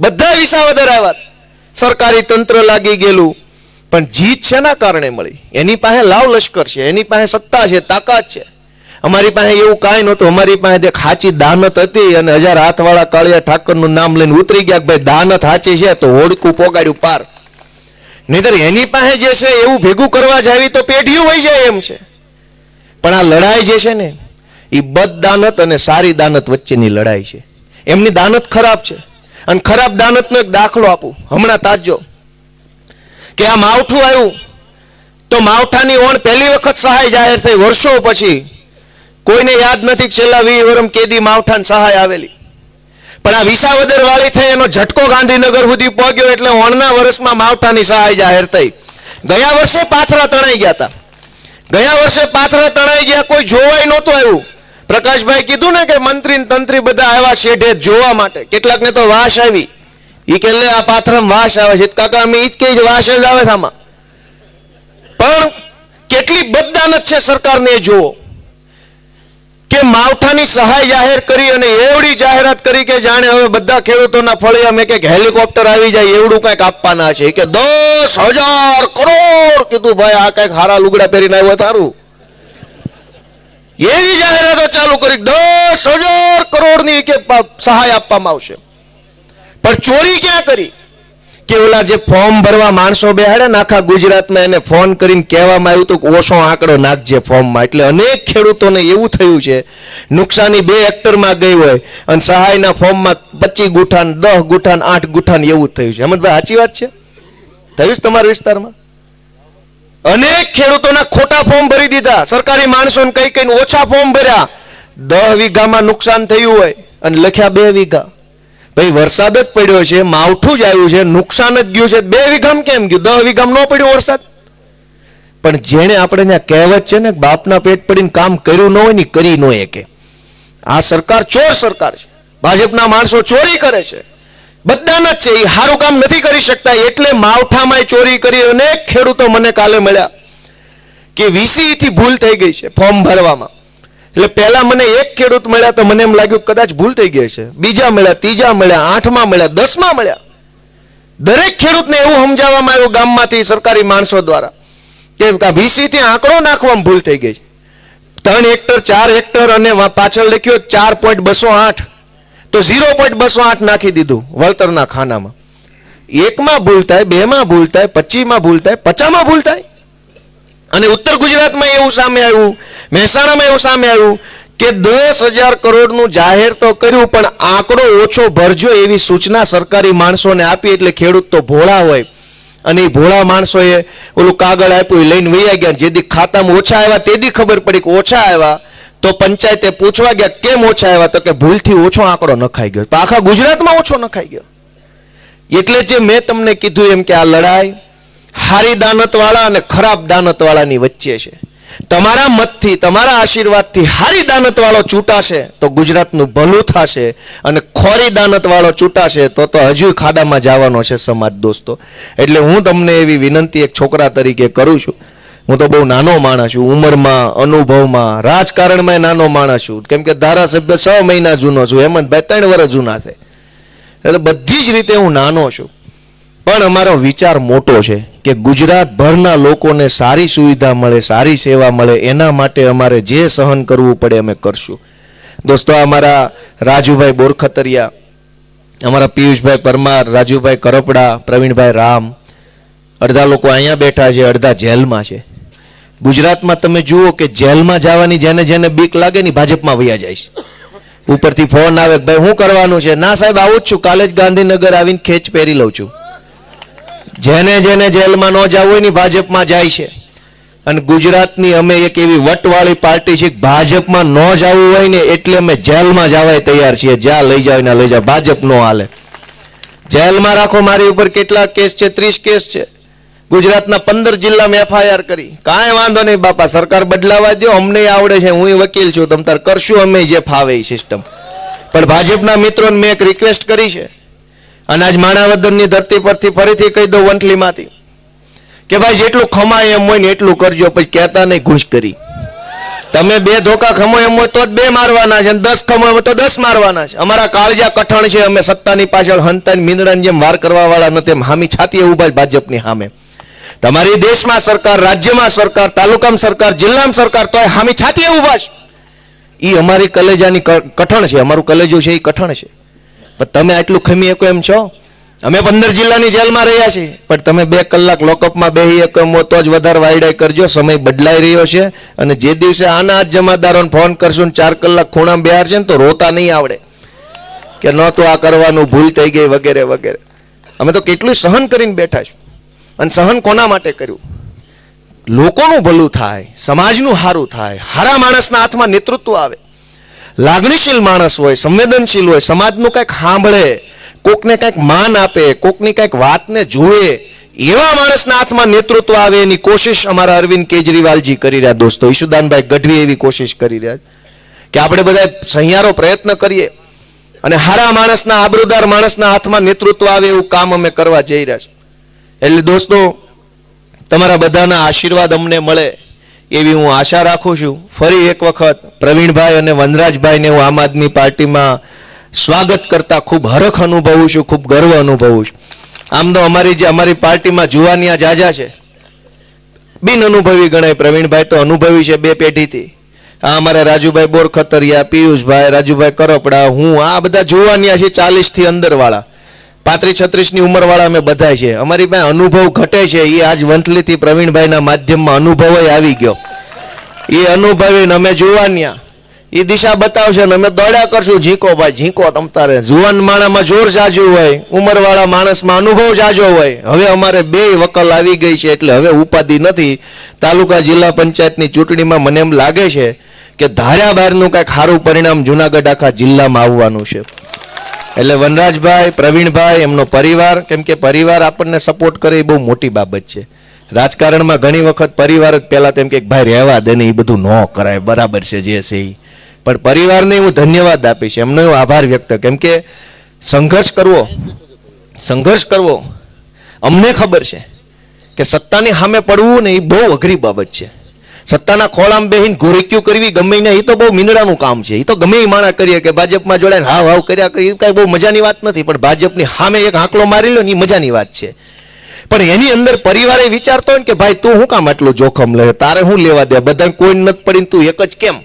બધા વિસાવદર આવ્યા, સરકારી તંત્ર લાગી ગયેલું. પણ જીત શેના કારણે મળી? એની પાસે લાવ લશ્કર છે, એની પાસે સત્તા છે, તાકાત છે. અમારી પાસે એવું કાંઈ નહોતું. અમારી પાસે ખાચી દાનત હતી અને 1000 હાથ વાળા કાળિયા ઠાકરનું નામ લઈને ઉતરી ગયા કે ભાઈ દાનત સાચી છે તો હોડકું પોગાડ્યું પાર. નહીતર એની પાસે જે છે એવું ભેગું કરવા જાવી તો પેઢીઓ વહી જાય એમ છે. પણ આ લડાઈ જે છે ને એ બદ દાનત અને સારી દાનત વચ્ચેની લડાઈ છે. એમની દાનત ખરાબ છે અને ખરાબ દાનતનો એક દાખલો આપું. હમણાં તાજો કે આ માવઠું આવ્યું તો માવઠાની ઓણ પહેલી વખત સહાય જાહેર થઈ વર્ષો પછી. કોઈને યાદ નથી છેલ્લા 20 વર્ષ કેદી માવઠાની સહાય આવેલી. પણ આ વિસાવદર વાળી થઈ એનો ઝટકો ગાંધીનગર સુધી પહોંચ્યો એટલે ઓણના વર્ષમાં માવઠાની સહાય જાહેર થઈ. ગયા વર્ષે પાથરા તણાઈ ગયા હતા. ગયા વર્ષે પાથરા તણાઈ ગયા, કોઈ જોવાય નહોતું આવ્યું. પ્રકાશભાઈ કીધું ને કે મંત્રી તંત્રી બધા આવ્યા શેઢે જોવા માટે. કેટલાકને તો વાસ આવી. એ કે આ પાથરામાં વાસ આવે છે. કાકા અમે ઈ જ કહીએ વાસ જ આવે છે આમાં. પણ કેટલી બદદાનત છે સરકારને એ જોવો કે માવઠાની સહાય જાહેર કરી અને એવડી જાહેરાત કરી કે જાણે હવે બધા ખેડૂતોના ફળિયા મેં કે હેલિકોપ્ટર આવી જાય એવડું કંઈક આપવાના છે કે 10,000 કરોડ કીધું. ભાઈ આ કંઈક હારા લુગડા પહેરીને આવ્યો તારું. એવી જાહેરાતો ચાલુ કરી 10,000 કરોડની કે સહાય આપવામાં આવશે. પણ ચોરી ક્યાં કરી કે ઓલા જે ફોર્મ ભરવા માણસો બેહાડ્યા ને આખા ગુજરાતમાં એને ફોન કરીને કહેવામાં આવ્યું હતું કે ઓછો આંકડો નાખજે ફોર્મમાં. એટલે અનેક ખેડૂતોને એવું થયું છે નુકસાની 2 હેક્ટરમાં ગઈ હોય અને સહાયના ફોર્મમાં 25 ગુઠાન 10 ગુઠાન 8 ગુઠાન એવું થયું છે. અમનભાઈ સાચી વાત છે? થયું છે તમારા વિસ્તારમાં? અનેક ખેડૂતોના ખોટા ફોર્મ ભરી દીધા. સરકારી માણસોને કઈ કઈને ઓછા ફોર્મ ભર્યા. 10 વીઘામાં નુકસાન થયું હોય અને લખ્યા 2 વીઘા. ભાઈ વરસાદ જ પડ્યો છે, માવઠું જ આવ્યું છે, નુકસાન જ ગયું છે, 2 વીઘામાં કેમ ગયું? 10 વીઘામાં ન પડ્યો વરસાદ. પણ જેને આપણે ત્યાં કહેવત છે ને બાપના પેટ પડીને કામ કર્યું ન હોય ને કરી ન શકે. આ સરકાર ચોર સરકાર છે. ભાજપના માણસો ચોરી કરે છે, બધાના જ છે. એ સારું કામ નથી કરી શકતા એટલે માવઠામાં ચોરી કરી. અનેક ખેડૂતો મને કાલે મળ્યા કે વીસી થી ભૂલ થઈ ગઈ છે ફોર્મ ભરવામાં. એટલે પહેલા મને એક ખેડૂત મળ્યા તો મને એમ લાગ્યું કદાચ ભૂલ થઈ ગઈ છે. બીજા મળ્યા, ત્રીજા મળ્યા, 8મા મળ્યા, 10મા મળ્યા. દરેક ખેડૂતને એવું સમજાવવામાં આવ્યું ગામમાંથી સરકારી માણસો દ્વારા કે વીસી થી આંકડો નાખવામાં ભૂલ થઈ ગઈ છે. 3 હેક્ટર 4 હેક્ટર અને પાછળ લખ્યો 4.208 તો 0.208 નાખી દીધું વળતરના ખાનામાં. 1માં ભૂલ થાય, 2માં ભૂલ થાય, 25માં ભૂલ થાય, 50માં ભૂલ થાય. અને ઉત્તર ગુજરાતમાં એવું સામે આવ્યું, મહેસાણામાં એવું સામે આવ્યું કે 10,000 કરોડનું જાહેર તો કર્યું પણ આંકડો ઓછો ભરજો એવી સૂચના સરકારી માણસોને આપી. એટલે ખેડૂત તો ભોળા હોય અને એ ભોળા માણસોએ ઓલું કાગળ આપ્યું લઈને વૈયા ગયા. જેથી ખાતામાં ઓછા આવ્યા તેથી ખબર પડી કે ઓછા આવ્યા તો પંચાયતે પૂછવા ગયા કેમ ઓછા આવ્યા તો કે ભૂલથી ઓછો આંકડો નખાઈ ગયો. તો આખા ગુજરાતમાં ઓછો નખાઈ ગયો. એટલે જે મેં તમને કીધું એમ કે આ લડાઈ હારી દાનત વાળા અને ખરાબ દાનત વાળાની વચ્ચે છે. તમારા મતથી, તમારા આશીર્વાદથી હારી દાનત વાળો ચૂંટાશે તો ગુજરાતનું ભલું થશે અને ખોરી દાનત વાળો ચૂંટાશે તો હજુ ખાડામાં જવાનો છે સમાજ. દોસ્તો, એટલે હું તમને એવી વિનંતી એક છોકરા તરીકે કરું છું. હું તો બહુ નાનો માણસ છું, ઉંમરમાં, અનુભવમાં, રાજકારણમાં નાનો માણસ છું. કેમ કે ધારાસભ્ય 6 મહિના જૂનો છું, હેમંતભાઈ 3 વર્ષ જૂના છે. એટલે બધી જ રીતે હું નાનો છું. પણ અમારો વિચાર મોટો છે કે ગુજરાત ભરના લોકોને સારી સુવિધા મળે, સારી સેવા મળે, એના માટે અમારે જે સહન કરવું પડે અમે કરશું. દોસ્તો, અમારા રાજુભાઈ બોરખતરિયા, અમારા પિયુષભાઈ પરમાર, રાજુભાઈ કરપડા, પ્રવીણભાઈ રામ, અડધા લોકો અહીંયા બેઠા છે, અડધા જેલમાં છે. ગુજરાતમાં તમે જુઓ કે જેલમાં જવાની જેને જેને બીક લાગે ને ભાજપમાં વયા જાય છે. ઉપરથી ફોન આવે કે ભાઈ શું કરવાનું છે? ના સાહેબ આવું જ છું, કાલે જ ગાંધીનગર આવીને ખેંચ પહેરી લઉં છું. જેને જેને જેલમાં ન જવું હોય ને ભાજપમાં જાય છે. અને ગુજરાતની અમે એક એવી વટવાળી પાર્ટી છે કે ભાજપમાં ન જવું હોય ને એટલે અમે જેલમાં જવાય તૈયાર છીએ. જ્યાં લઈ જાવ ને લઈ જાવ, ભાજપ નો હાલે. જેલમાં રાખો. મારી ઉપર કેટલા કેસ છે? 30 કેસ છે. ગુજરાતના 15 જિલ્લામાં FIR કરી. કાંઈ વાંધો નહીં બાપા, સરકાર બદલાવા દો, અમને આવડે છે, હું વકીલ છું, તમ તાર કરશું અમે જે ફાવે એ સિસ્ટમ. પણ ભાજપના મિત્રોને મેં એક રિક્વેસ્ટ કરી છે, અને આજ માણાવદરની ધરતી પરથી ફરીથી કહી દઉં, વંથલીમાંથી, કે ભાઈ જેટલું ખમાય એમ હોય ને એટલું કરજો, પછી કહેતા નહીં ઘૂસ કરી. તમે 2 ધોકા ખમો એમ હોય તો જ 2 મારવાના છે, અને 10 ખમો એમ હોય તો 10 મારવાના છે. અમારા કાળજા કઠણ છે, અમે સત્તાની પાછળ હંતાની મીંદડાની જેમ વાર કરવા વાળા નથી. એમ હામી છાતીએ ઉભા ભાજપની સામે. તમારી દેશમાં સરકાર, રાજ્યમાં સરકાર, તાલુકામાં સરકાર, જિલ્લામાં સરકાર, તો હામી છાતીએ ઉભા છે. એ અમારી કલેજાની કઠણ છે, અમારું કલેજો છે એ કઠણ છે. પણ તમે આટલું ખમી શકો એમ છો? અમે 15 જિલ્લાની જેલમાં રહ્યા છીએ, પણ તમે 2 કલાક લોકઅપમાં બેહી શકો એમ તો જ વધારે વાયડાઈ કરજો. સમય બદલાઈ રહ્યો છે, અને જે દિવસે આના જ જમાદારોને ફોન કરશું 4 કલાક ખૂણામાં બેહાર છે ને તો રોતા નહીં આવડે કે ન તો આ કરવાનું ભૂલ થઈ ગઈ વગેરે વગેરે. અમે તો કેટલું સહન કરીને બેઠા છે. અને સહન કોના માટે કર્યું? લોકોનું ભલું થાય, સમાજનું સારું થાય, હારા માણસના હાથમાં નેતૃત્વ આવે, લાગણીશીલ માણસ હોય, સંવેદનશીલ હોય, સમાજનું કંઈક સાંભળે, કોકને કંઈક માન આપે, કોકની કંઈક વાતને જુએ, એવા માણસના હાથમાં નેતૃત્વ આવે એની કોશિશ અમારા અરવિંદ કેજરીવાલજી કરી રહ્યા. દોસ્તો, ઈશુદાનભાઈ ગઢવી એવી કોશિશ કરી રહ્યા કે આપણે બધા સહિયારો પ્રયત્ન કરીએ અને હારા માણસના, આબરૂદાર માણસના હાથમાં નેતૃત્વ આવે એવું કામ અમે કરવા જઈ રહ્યા છીએ. એટલે દોસ્તો, તમારા બધાના આશીર્વાદ અમને મળે એવી હું આશા રાખું છું. ફરી એક વખત પ્રવીણભાઈ અને વનરાજભાઈને હું આમ આદમી પાર્ટીમાં સ્વાગત કરતા ખૂબ હરખ અનુભવું છું, ખૂબ ગર્વ અનુભવું છું. આમ તો અમારી પાર્ટીમાં જુવાનિયા જાજા છે, બિન અનુભવી ગણાય. પ્રવીણભાઈ તો અનુભવી છે 2 પેઢીથી. આ અમારા રાજુભાઈ બોરખતરિયા, પિયુષભાઈ, રાજુભાઈ કરપડા, હું, આ બધા જુવાનિયા છે 40 થી અંદર વાળા, 35-36 ની ઉંમર વાળા અમે બધા છે. અમારી પાસે અનુભવ ઘટે છે, એ આજ વંથલીથી પ્રવીણભાઈના માધ્યમમાં અનુભવ આવી ગયો. એ અનુભવીને અમે જુવાનિયા, એ દિશા બતાવશે ને અમે દોડ્યા કરશું. ઝીકો ભાઈ ઝીકો, તમતારે જુવાન માણસમાં જોર જાજુ હોય, ઉંમરવાળા માણસમાં અનુભવ જાજો હોય. હવે અમારે 2 વકલ આવી ગઈ છે, એટલે હવે ઉપાધિ નથી. તાલુકા જિલ્લા પંચાયતની ચૂંટણીમાં મને એમ લાગે છે કે ધાર્યા બહારનું કાંઈક સારું પરિણામ જુનાગઢ આખા જિલ્લામાં આવવાનું છે. એટલે વનરાજભાઈ, પ્રવીણભાઈ, એમનો પરિવાર, કેમ કે પરિવાર આપણને સપોર્ટ કરે એ બહુ મોટી બાબત છે. રાજકારણમાં ઘણી વખત પરિવાર જ પહેલા તેમ કે ભાઈ રહેવા દે ને, એ બધું ન કરાય, બરાબર છે જે છે એ. પણ પરિવારને હું ધન્યવાદ આપીશ, એમનો હું આભાર વ્યક્ત, કેમ કે સંઘર્ષ કરવો અમને ખબર છે કે સત્તાની સામે પડવું ને એ બહુ અઘરી બાબત છે. સત્તાના ખોળામાં બેહીને ઘોરીક્યું કરવી ગમે ને, એ તો બહુ મીંદડાનું કામ છે. એ તો ગમે એ માણા કરીએ કે ભાજપમાં જોડાય હાવ હાવ કર્યા કરી, કાંઈ બહુ મજાની વાત નથી. પણ ભાજપની સામે એક આંકલો મારી લો ને એ મજાની વાત છે. પણ એની અંદર પરિવારે વિચારતો હોય કે ભાઈ તું શું કામ આટલું જોખમ લે, તારે શું લેવા દે, બધા કોઈ નથી પડીને તું એક જ કેમ?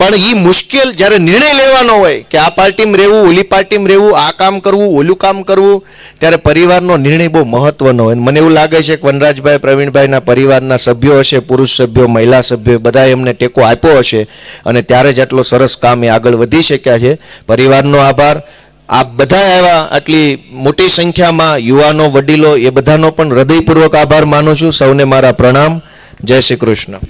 પણ એ મુશ્કેલ જ્યારે નિર્ણય લેવાનો હોય કે આ પાર્ટીમાં રહેવું, ઓલી પાર્ટીમાં રહેવું, આ કામ કરવું, ઓલું કામ કરવું, ત્યારે પરિવારનો નિર્ણય બહુ મહત્વનો હોય. મને એવું લાગે છે કે વનરાજભાઈ, પ્રવીણભાઈના પરિવારના સભ્યો હશે, પુરુષ સભ્યો, મહિલા સભ્યો, બધા એમને ટેકો આપ્યો હશે, અને ત્યારે જ આટલો સરસ કામ એ આગળ વધી શક્યા છે. પરિવારનો આભાર. આપ બધા આવ્યા, આટલી મોટી સંખ્યામાં યુવાનો, વડીલો, એ બધાનો પણ હૃદયપૂર્વક આભાર માનું છું. સૌને મારા પ્રણામ. જય શ્રી કૃષ્ણ.